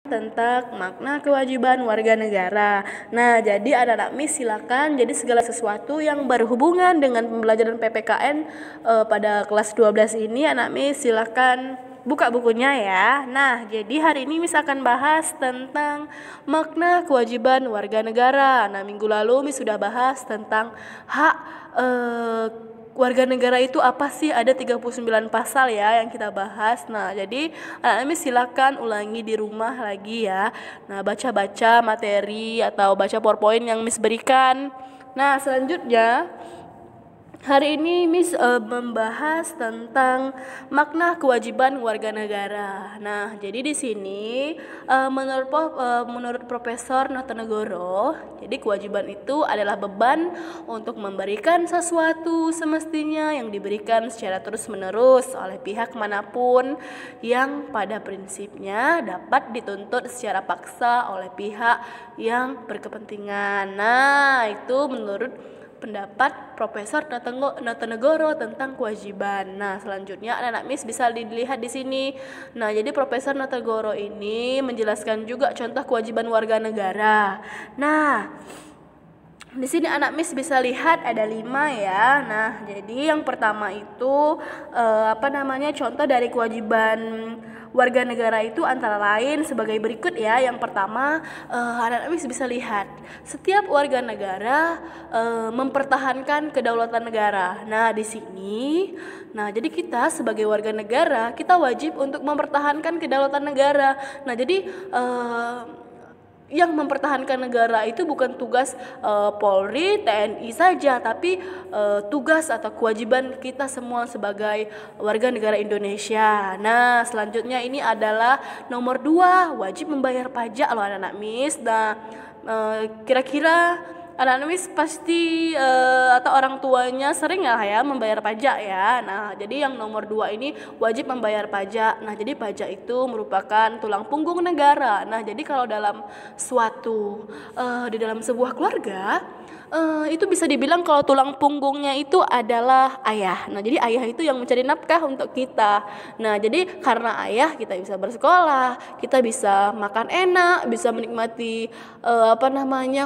tentang makna kewajiban warga negara. Nah, jadi anak-anak Miss silakan, jadi segala sesuatu yang berhubungan dengan pembelajaran PPKN pada kelas 12 ini anak Miss silakan buka bukunya ya. Nah, jadi hari ini Miss akan bahas tentang makna kewajiban warga negara. Nah, minggu lalu Miss sudah bahas tentang hak warga negara itu apa sih? Ada 39 pasal ya yang kita bahas. Nah, jadi anak-anak silakan ulangi di rumah lagi ya. Nah, baca-baca materi atau baca PowerPoint yang Miss berikan. Nah, selanjutnya hari ini Miss membahas tentang makna kewajiban warga negara. Nah, jadi di sini menurut Profesor Notonegoro, jadi kewajiban itu adalah beban untuk memberikan sesuatu semestinya yang diberikan secara terus-menerus oleh pihak manapun yang pada prinsipnya dapat dituntut secara paksa oleh pihak yang berkepentingan. Nah, itu menurut pendapat Profesor Notonegoro tentang kewajiban. Nah, selanjutnya anak-anak Miss bisa dilihat di sini. Nah, jadi Profesor Notonegoro ini menjelaskan juga contoh kewajiban warga negara. Nah, di sini anak Miss bisa lihat ada 5 ya. Nah, jadi yang pertama itu contoh dari kewajiban warga negara itu antara lain sebagai berikut ya. Yang pertama, anak-anak bisa lihat setiap warga negara mempertahankan kedaulatan negara. Nah, di sini, jadi kita sebagai warga negara kita wajib untuk mempertahankan kedaulatan negara. Nah, jadi yang mempertahankan negara itu bukan tugas Polri, TNI saja, tapi tugas atau kewajiban kita semua sebagai warga negara Indonesia. Nah, selanjutnya ini adalah nomor 2, wajib membayar pajak loh anak-anak Miss. Nah, kira-kira anak-anak Miss pasti atau orang tuanya sering ya membayar pajak ya. Nah, jadi yang nomor 2 ini wajib membayar pajak. Nah, jadi pajak itu merupakan tulang punggung negara. Nah, jadi kalau dalam di dalam sebuah keluarga itu bisa dibilang kalau tulang punggungnya itu adalah ayah. Nah, jadi ayah itu yang mencari nafkah untuk kita. Nah, jadi karena ayah kita bisa bersekolah, kita bisa makan enak, bisa menikmati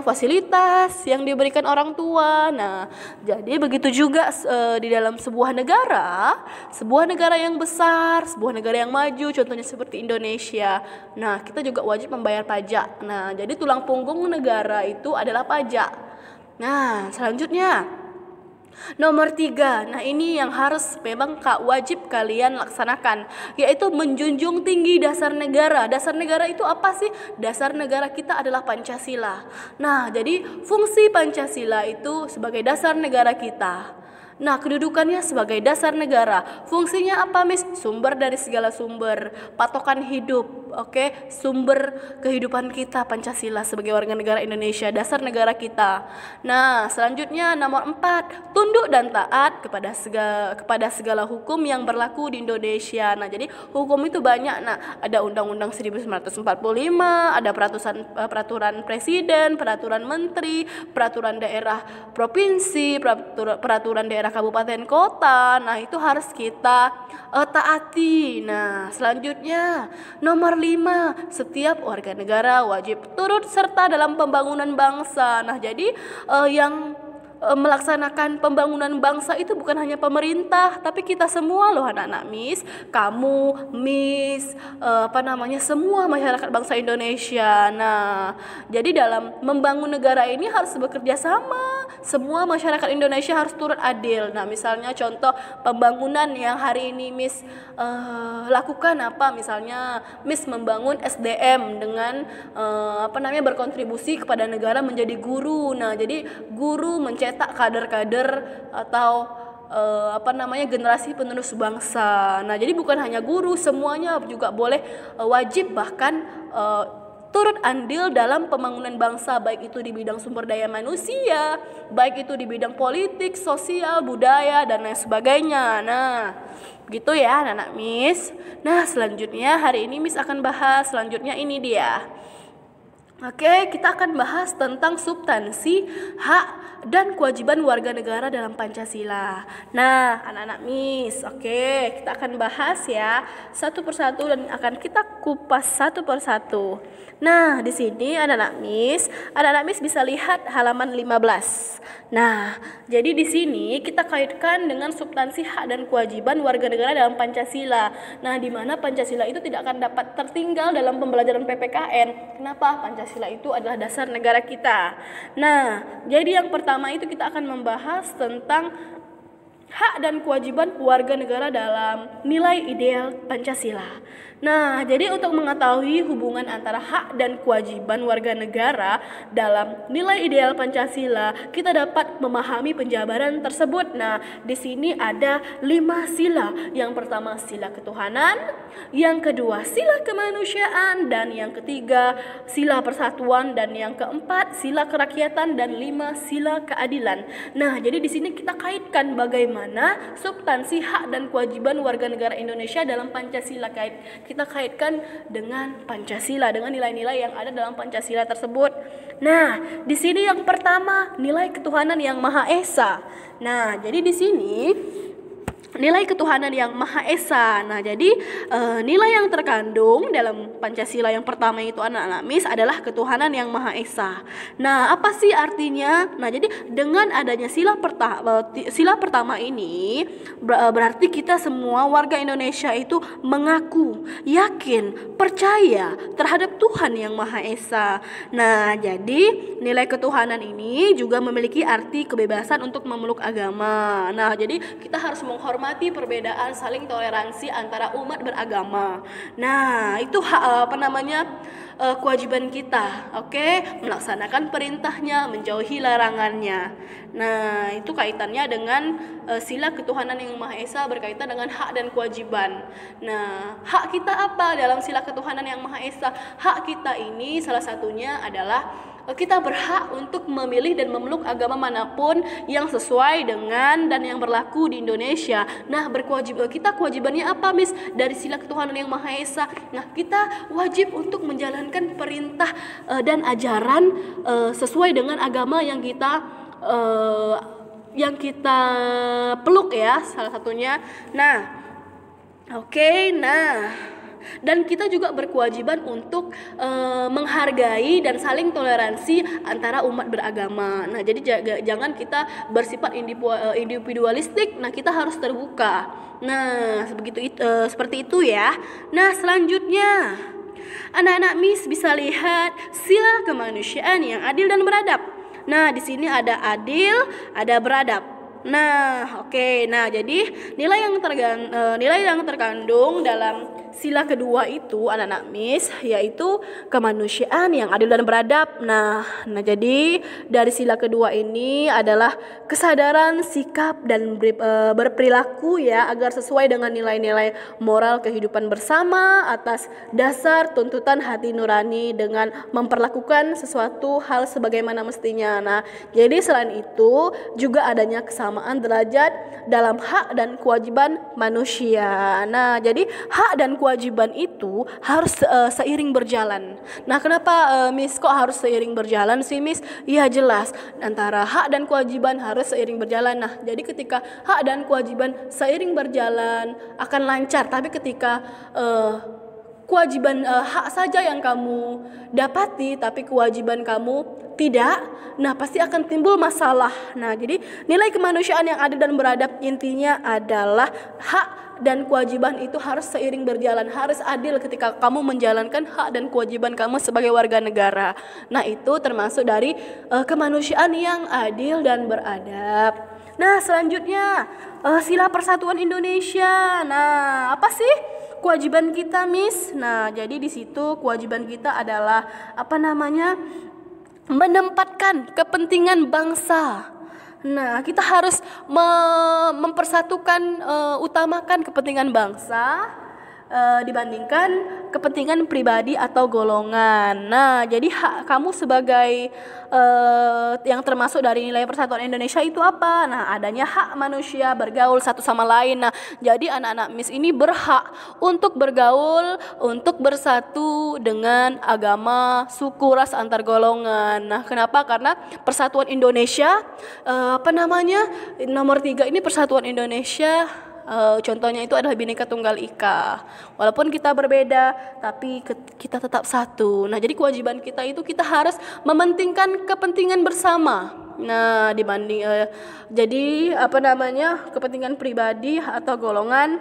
fasilitas yang diberikan orang tua. Nah, jadi begitu juga di dalam sebuah negara yang besar, sebuah negara yang maju, contohnya seperti Indonesia. Nah, kita juga wajib membayar pajak. Nah, jadi tulang punggung negara itu adalah pajak. Nah, selanjutnya nomor 3, nah ini yang harus memang wajib kalian laksanakan, yaitu menjunjung tinggi dasar negara. Dasar negara itu apa sih? Dasar negara kita adalah Pancasila. Nah, jadi fungsi Pancasila itu sebagai dasar negara kita. Nah, kedudukannya sebagai dasar negara. Fungsinya apa, Miss? Sumber dari segala sumber, patokan hidup, oke? Sumber kehidupan kita Pancasila sebagai warga negara Indonesia, dasar negara kita. Nah, selanjutnya nomor 4, tunduk dan taat kepada segala hukum yang berlaku di Indonesia. Nah, jadi hukum itu banyak. Nah, ada Undang-Undang 1945, ada peraturan presiden, peraturan menteri, peraturan daerah provinsi, peraturan daerah kabupaten kota. Nah, itu harus kita taati. Nah, selanjutnya nomor 5, setiap warga negara wajib turut serta dalam pembangunan bangsa. Nah, jadi yang melaksanakan pembangunan bangsa itu bukan hanya pemerintah, tapi kita semua loh anak-anak Miss, kamu, Miss, semua masyarakat bangsa Indonesia. Nah, jadi dalam membangun negara ini harus bekerja sama. Semua masyarakat Indonesia harus turut adil. Nah, misalnya contoh pembangunan yang hari ini Miss lakukan apa? Misalnya Miss membangun SDM dengan berkontribusi kepada negara menjadi guru. Nah, jadi guru mencetak kader-kader atau generasi penerus bangsa. Nah, jadi bukan hanya guru, semuanya juga boleh wajib bahkan turut andil dalam pembangunan bangsa, baik itu di bidang sumber daya manusia, baik itu di bidang politik, sosial, budaya, dan lain sebagainya. Nah, gitu ya anak-anak Miss. Nah, selanjutnya hari ini Miss akan bahas selanjutnya ini dia. Oke, kita akan bahas tentang substansi hak dan kewajiban warga negara dalam Pancasila. Nah, anak-anak Miss, oke, kita akan bahas ya satu persatu dan akan kita kupas satu persatu. Nah, di sini anak-anak Miss bisa lihat halaman 15. Nah, jadi di sini kita kaitkan dengan substansi hak dan kewajiban warga negara dalam Pancasila. Nah, di mana Pancasila itu tidak akan dapat tertinggal dalam pembelajaran PPKN. Kenapa? Pancasila itu adalah dasar negara kita. Nah, jadi yang pertama itu kita akan membahas tentang hak dan kewajiban warga negara dalam nilai ideal Pancasila. Nah, jadi untuk mengetahui hubungan antara hak dan kewajiban warga negara dalam nilai ideal Pancasila, kita dapat memahami penjabaran tersebut. Nah, di sini ada 5 sila. Yang pertama sila ketuhanan, yang kedua sila kemanusiaan, dan yang ketiga sila persatuan, dan yang keempat sila kerakyatan, dan 5 sila keadilan. Nah, jadi di sini kita kaitkan bagaimana substansi hak dan kewajiban warga negara Indonesia dalam Pancasila. Kita kaitkan dengan Pancasila, dengan nilai-nilai yang ada dalam Pancasila tersebut. Nah, di sini yang pertama nilai ketuhanan yang Maha Esa. Nah, jadi di sini nilai ketuhanan yang Maha Esa. Nah, jadi nilai yang terkandung dalam Pancasila yang pertama itu anak-anak Miss adalah ketuhanan yang Maha Esa. Nah, apa sih artinya? Nah, jadi dengan adanya sila pertama ini berarti kita semua warga Indonesia itu mengaku, yakin, percaya terhadap Tuhan yang Maha Esa. Nah, jadi nilai ketuhanan ini juga memiliki arti kebebasan untuk memeluk agama. Nah, jadi kita harus menghormati perbedaan, saling toleransi antara umat beragama. Nah, itu kewajiban kita, oke, melaksanakan perintahnya, menjauhi larangannya. Nah, itu kaitannya dengan sila ketuhanan yang Maha Esa berkaitan dengan hak dan kewajiban. Nah, hak kita apa dalam sila ketuhanan yang Maha Esa? Hak kita ini salah satunya adalah kita berhak untuk memilih dan memeluk agama manapun yang sesuai dengan dan yang berlaku di Indonesia. Nah, kita kewajibannya apa, Miss? Dari sila ketuhanan yang Maha Esa. Nah, kita wajib untuk menjalankan perintah dan ajaran sesuai dengan agama yang kita peluk ya, salah satunya. Nah, oke, dan kita juga berkewajiban untuk menghargai dan saling toleransi antara umat beragama. Nah, jadi jangan kita bersifat individualistik. Nah, kita harus terbuka. Nah, seperti itu ya. Nah, selanjutnya anak-anak Miss bisa lihat sila kemanusiaan yang adil dan beradab. Nah, di sini ada adil, ada beradab. Nah, oke. Nah, jadi nilai yang terkandung dalam sila kedua itu anak-anak Miss yaitu kemanusiaan yang adil dan beradab. Nah, jadi dari sila kedua ini adalah kesadaran, sikap dan berperilaku ya agar sesuai dengan nilai-nilai moral kehidupan bersama atas dasar tuntutan hati nurani dengan memperlakukan sesuatu hal sebagaimana mestinya. Nah, jadi selain itu juga adanya kesamaan derajat dalam hak dan kewajiban manusia. Nah, jadi hak dan kewajiban itu harus seiring berjalan. Nah, kenapa Miss kok harus seiring berjalan sih, Miss? Ya, jelas antara hak dan kewajiban harus seiring berjalan. Nah, jadi ketika hak dan kewajiban seiring berjalan akan lancar, tapi ketika kewajiban hak saja yang kamu dapati tapi kewajiban kamu tidak, nah pasti akan timbul masalah. Nah, jadi nilai kemanusiaan yang adil dan beradab intinya adalah hak dan kewajiban itu harus seiring berjalan, harus adil ketika kamu menjalankan hak dan kewajiban kamu sebagai warga negara. Nah, itu termasuk dari kemanusiaan yang adil dan beradab. Nah, selanjutnya sila persatuan Indonesia. Nah, apa sih kewajiban kita, Miss? Nah, jadi di situ kewajiban kita adalah menempatkan kepentingan bangsa. Nah, kita harus mempersatukan, utamakan kepentingan bangsa dibandingkan kepentingan pribadi atau golongan. Nah, jadi hak kamu sebagai yang termasuk dari nilai persatuan Indonesia itu apa? Nah, adanya hak manusia bergaul satu sama lain. Nah, jadi anak-anak Miss ini berhak untuk bergaul, untuk bersatu dengan agama, suku, ras, antar golongan. Nah, kenapa? Karena persatuan Indonesia, nomor 3 ini persatuan Indonesia. Contohnya itu adalah Bhinneka Tunggal Ika. Walaupun kita berbeda, tapi kita tetap satu. Nah, jadi kewajiban kita itu kita harus mementingkan kepentingan bersama. Nah, kepentingan pribadi atau golongan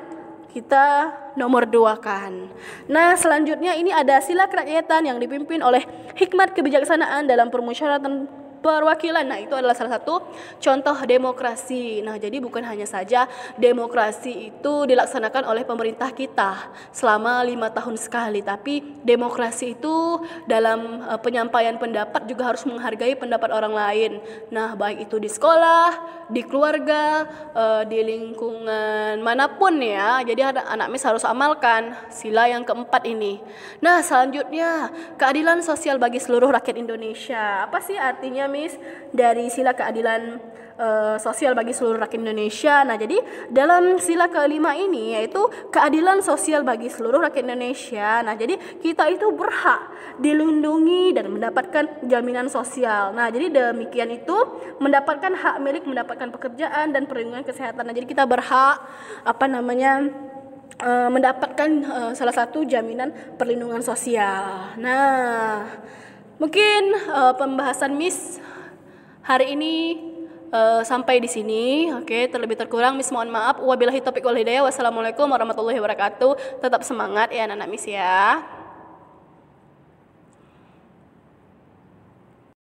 kita nomor 2 kan. Nah, selanjutnya ini ada sila kerakyatan yang dipimpin oleh hikmat kebijaksanaan dalam permusyawaratan perwakilan. Nah, itu adalah salah satu contoh demokrasi. Nah, jadi bukan hanya saja demokrasi itu dilaksanakan oleh pemerintah kita selama 5 tahun sekali, tapi demokrasi itu dalam penyampaian pendapat juga harus menghargai pendapat orang lain. Nah, baik itu di sekolah, di keluarga, di lingkungan manapun ya. Jadi anak Miss harus amalkan sila yang keempat ini. Nah, selanjutnya keadilan sosial bagi seluruh rakyat Indonesia. Apa sih artinya Miss dari sila keadilan sosial bagi seluruh rakyat Indonesia? Nah, jadi dalam sila kelima ini yaitu keadilan sosial bagi seluruh rakyat Indonesia. Nah, jadi kita itu berhak dilindungi dan mendapatkan jaminan sosial. Nah, jadi demikian itu mendapatkan hak milik, mendapatkan pekerjaan dan perlindungan kesehatan. Nah, jadi kita berhak mendapatkan salah satu jaminan perlindungan sosial. Nah, mungkin pembahasan Miss hari ini sampai di sini. Oke, terlebih terkurang Miss mohon maaf. Wabillahi taufiq wal hidayah. Wassalamualaikum warahmatullahi wabarakatuh. Tetap semangat ya anak-anak Miss ya.